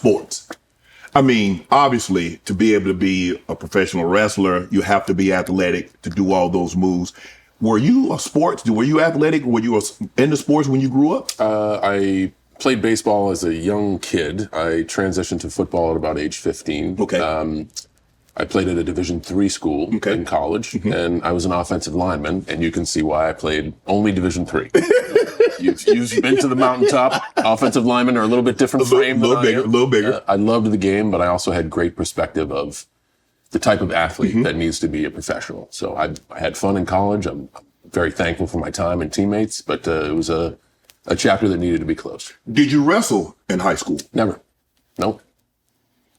sports. I mean, obviously, to be able to be a professional wrestler, you have to be athletic to do all those moves. Were you were you athletic? Were you into sports when you grew up? I played baseball as a young kid. I transitioned to football at about age 15. Okay. I played at a Division III school in college, and I was an offensive lineman, and you can see why I played only Division III. You've been to the mountaintop. Offensive linemen are a little bit different frame. A little bigger. I loved the game, but I also had great perspective of the type of athlete that needs to be a professional. So I had fun in college. I'm very thankful for my time and teammates, but it was a chapter that needed to be closed. Did you wrestle in high school? Never. Nope.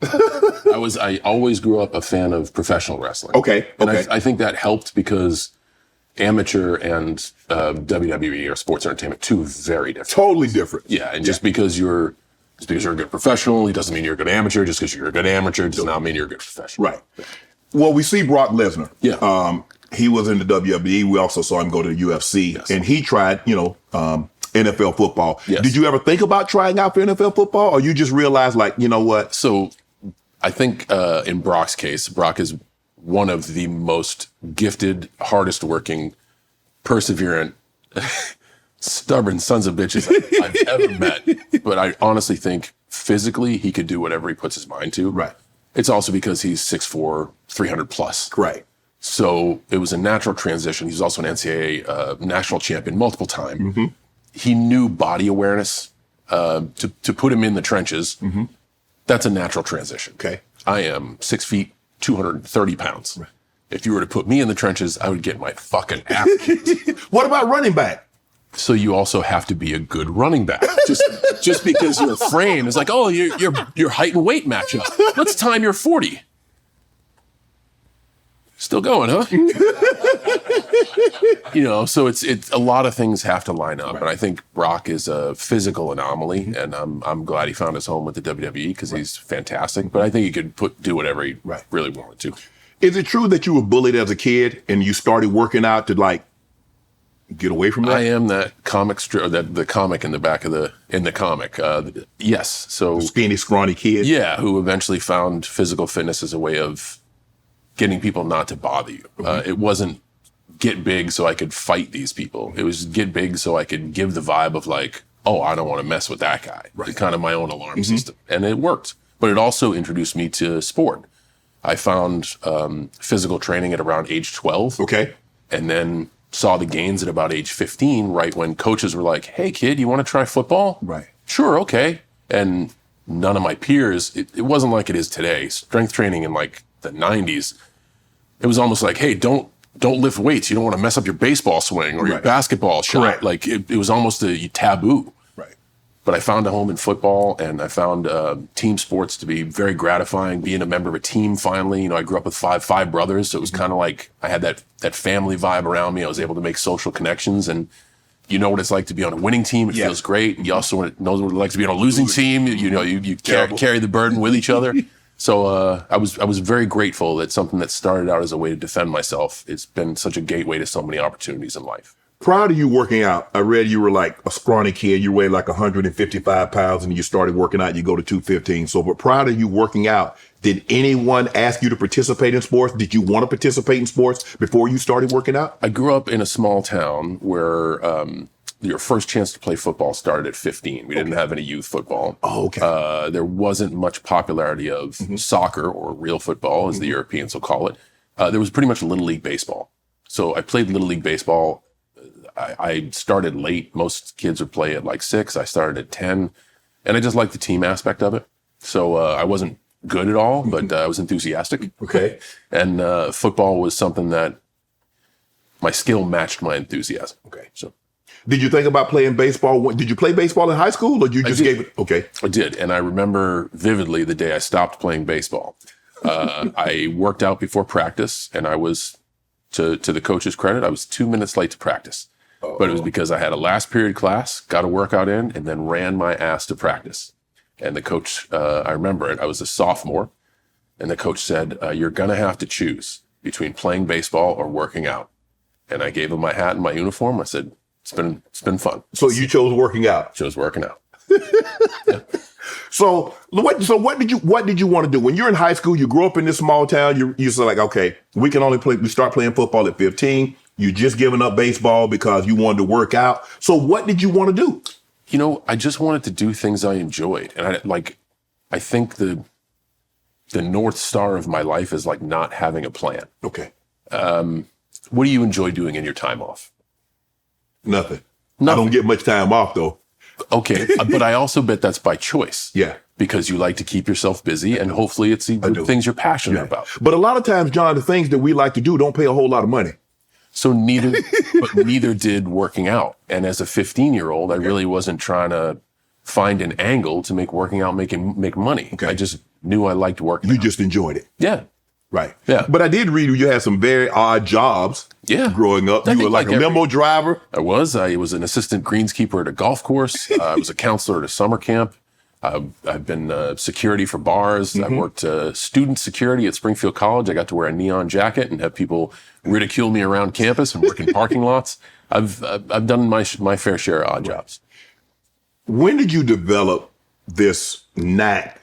I always grew up a fan of professional wrestling. Okay. And I think that helped because amateur and WWE or sports entertainment, two very different. Totally different. Yeah, and just because you're a good professional, it doesn't mean you're a good amateur. Just because you're a good amateur does not mean you're a good professional. Right. Well, we see Brock Lesnar. Yeah. He was in the WWE. We also saw him go to the UFC, and he tried, NFL football. Yes. Did you ever think about trying out for NFL football, or you just realized, like, you know what? So I think in Brock's case, Brock is one of the most gifted, hardest working, perseverant, stubborn sons of bitches I've ever met. But I honestly think physically he could do whatever he puts his mind to. Right. It's also because he's 6'4", 300 plus. Right. So it was a natural transition. He's also an NCAA national champion multiple times. Mm-hmm. He knew body awareness to put him in the trenches. Mm-hmm. That's a natural transition. Okay. I am 6 feet, 230 pounds. Right. If you were to put me in the trenches, I would get my fucking ass kicked. What about running back? So you also have to be a good running back. Just because your frame is like, oh, your height and weight match up. Let's time your 40. Still going, huh? So it's a lot of things have to line up. Right. And I think Brock is a physical anomaly, and I'm glad he found his home with the WWE because he's fantastic. But I think he could do whatever he really wanted to. Is it true that you were bullied as a kid and you started working out to get away from that? I am that comic strip, the comic in the back of in the comic. Yes. So the skinny, scrawny kid. Yeah, who eventually found physical fitness as a way of getting people not to bother you. Mm-hmm. It wasn't get big so I could fight these people. It was get big so I could give the vibe of like, oh, I don't want to mess with that guy. Right. It's kind of my own alarm system. And it worked. But it also introduced me to sport. I found physical training at around age 12. Okay. And then saw the gains at about age 15, right when coaches were like, hey, kid, you want to try football? Right. Sure, okay. And none of my peers, it wasn't like it is today. Strength training in like the 90s, it was almost like, hey, don't lift weights. You don't want to mess up your baseball swing or your basketball shot. Correct. Like it was almost a taboo. Right. But I found a home in football, and I found team sports to be very gratifying. Being a member of a team, finally, I grew up with five brothers, so it was kind of like I had that family vibe around me. I was able to make social connections, and you know what it's like to be on a winning team. It feels great. You also know what it's like to be on a losing team. You carry the burden with each other. So I was very grateful that something that started out as a way to defend myself, it's been such a gateway to so many opportunities in life. Prior to you working out, I read you were like a scrawny kid. You weighed like 155 pounds and you started working out, you go to 215. So, but prior to you working out, did anyone ask you to participate in sports? Did you want to participate in sports before you started working out? I grew up in a small town where your first chance to play football started at 15. We didn't have any youth football. Oh, okay. There wasn't much popularity of soccer or real football, as the Europeans will call it. There was pretty much Little League baseball. So I played Little League baseball. I started late. Most kids would play at like 6. I started at 10. And I just liked the team aspect of it. So I wasn't good at all, but I was enthusiastic. Okay. And football was something that my skill matched my enthusiasm. Okay. So. Did you think about playing baseball? Did you play baseball in high school, or you just gave it? Okay. I did. And I remember vividly the day I stopped playing baseball. I worked out before practice, and I was, to the coach's credit, I was 2 minutes late to practice. Oh. But it was because I had a last period class, got a workout in, and then ran my ass to practice. And the coach, I remember it, I was a sophomore, and the coach said, you're going to have to choose between playing baseball or working out. And I gave him my hat and my uniform. I said, It's been fun. So you chose working out? Chose working out. So what did you want to do when you're in high school? You grew up in this small town. You said like, okay, we start playing football at 15. You just giving up baseball because you wanted to work out. So what did you want to do? You know, I just wanted to do things I enjoyed. And I think the North Star of my life is like not having a plan. Okay. What do you enjoy doing in your time off? Nothing. I don't get much time off though. Okay. But I also bet that's by choice. Yeah. Because you like to keep yourself busy and hopefully it's the things you're passionate about. But a lot of times, John, the things that we like to do don't pay a whole lot of money. So neither did working out. And as a 15-year-old, I really wasn't trying to find an angle to make working out make money. Okay. I just knew I liked working out. You just enjoyed it. Yeah. Right. Yeah. But I did read you had some very odd jobs. Yeah. Growing up. You were like a limo driver. I was an assistant greenskeeper at a golf course. I was a counselor at a summer camp. I've been security for bars. I worked student security at Springfield College. I got to wear a neon jacket and have people ridicule me around campus and work in parking lots. I've done my fair share of odd jobs. When did you develop this knack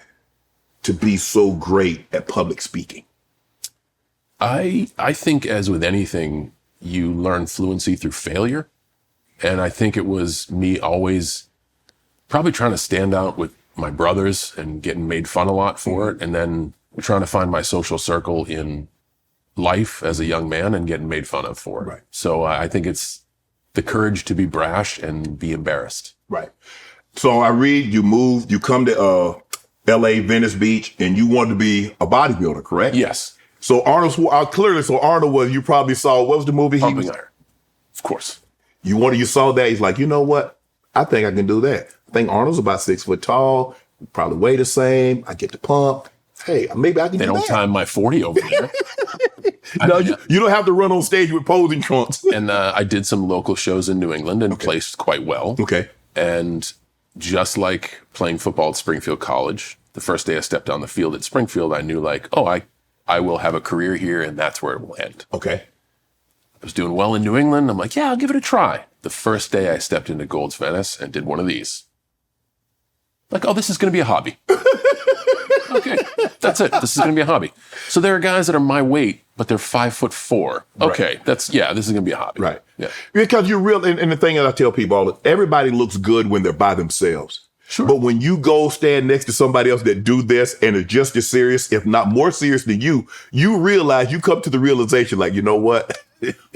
to be so great at public speaking? I think, as with anything, you learn fluency through failure. And I think it was me always probably trying to stand out with my brothers and getting made fun a lot for it. And then trying to find my social circle in life as a young man and getting made fun of for it. Right. So I think it's the courage to be brash and be embarrassed. Right. So I read you come to LA, Venice Beach, and you wanted to be a bodybuilder, correct? Yes. So Arnold was, you probably saw, what was the movie? Pumping Iron. Of course. You saw that. He's like, you know what? I think I can do that. I think Arnold's about 6 foot tall, probably weigh the same. I get the pump. Hey, maybe I can do that. They don't time my 40 over there. No, you don't have to run on stage with posing trunks. And I did some local shows in New England and placed quite well. Okay. And just like playing football at Springfield College, the first day I stepped on the field at Springfield, I knew like, oh, I will have a career here and that's where it will end. Okay. I was doing well in New England. I'm like, yeah, I'll give it a try. The first day I stepped into Gold's Venice and did one of these. Like, oh, this is going to be a hobby. Okay, that's it. This is going to be a hobby. So there are guys that are my weight, but they're 5'4". Okay, right. This is going to be a hobby. Right. Yeah. Because you're real, and the thing that I tell people, everybody looks good when they're by themselves. Sure. But when you go stand next to somebody else that do this and are just as serious, if not more serious than you come to the realization, like, you know what?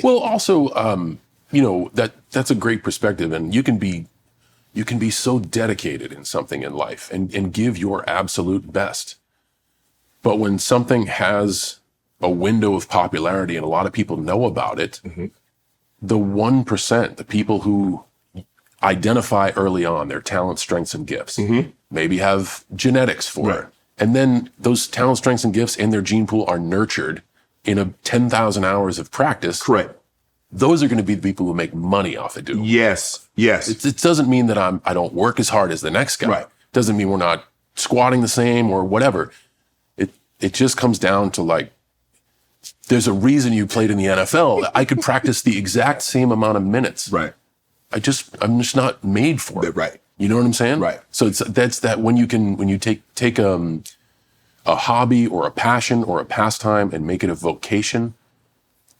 Well, also, that's a great perspective, and you can be so dedicated in something in life and give your absolute best. But when something has a window of popularity and a lot of people know about it, the 1%, the people who identify early on their talents, strengths, and gifts, maybe have genetics for it. And then those talent, strengths, and gifts in their gene pool are nurtured in 10,000 hours of practice. Correct. Those are going to be the people who make money off it. Yes. It doesn't mean that I don't work as hard as the next guy. Right. Doesn't mean we're not squatting the same or whatever. It just comes down to like, there's a reason you played in the NFL. I could practice the exact same amount of minutes. Right. I'm just not made for it. Right. You know what I'm saying? Right. So that's that when you take a hobby or a passion or a pastime and make it a vocation,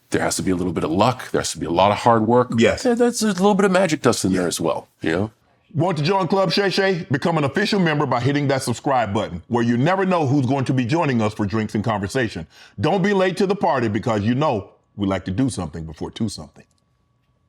there has to be a little bit of luck. There has to be a lot of hard work. Yes. There's a little bit of magic dust in there as well, you know? Want to join Club Shay Shay? Become an official member by hitting that subscribe button, where you never know who's going to be joining us for drinks and conversation. Don't be late to the party because we like to do something before two something.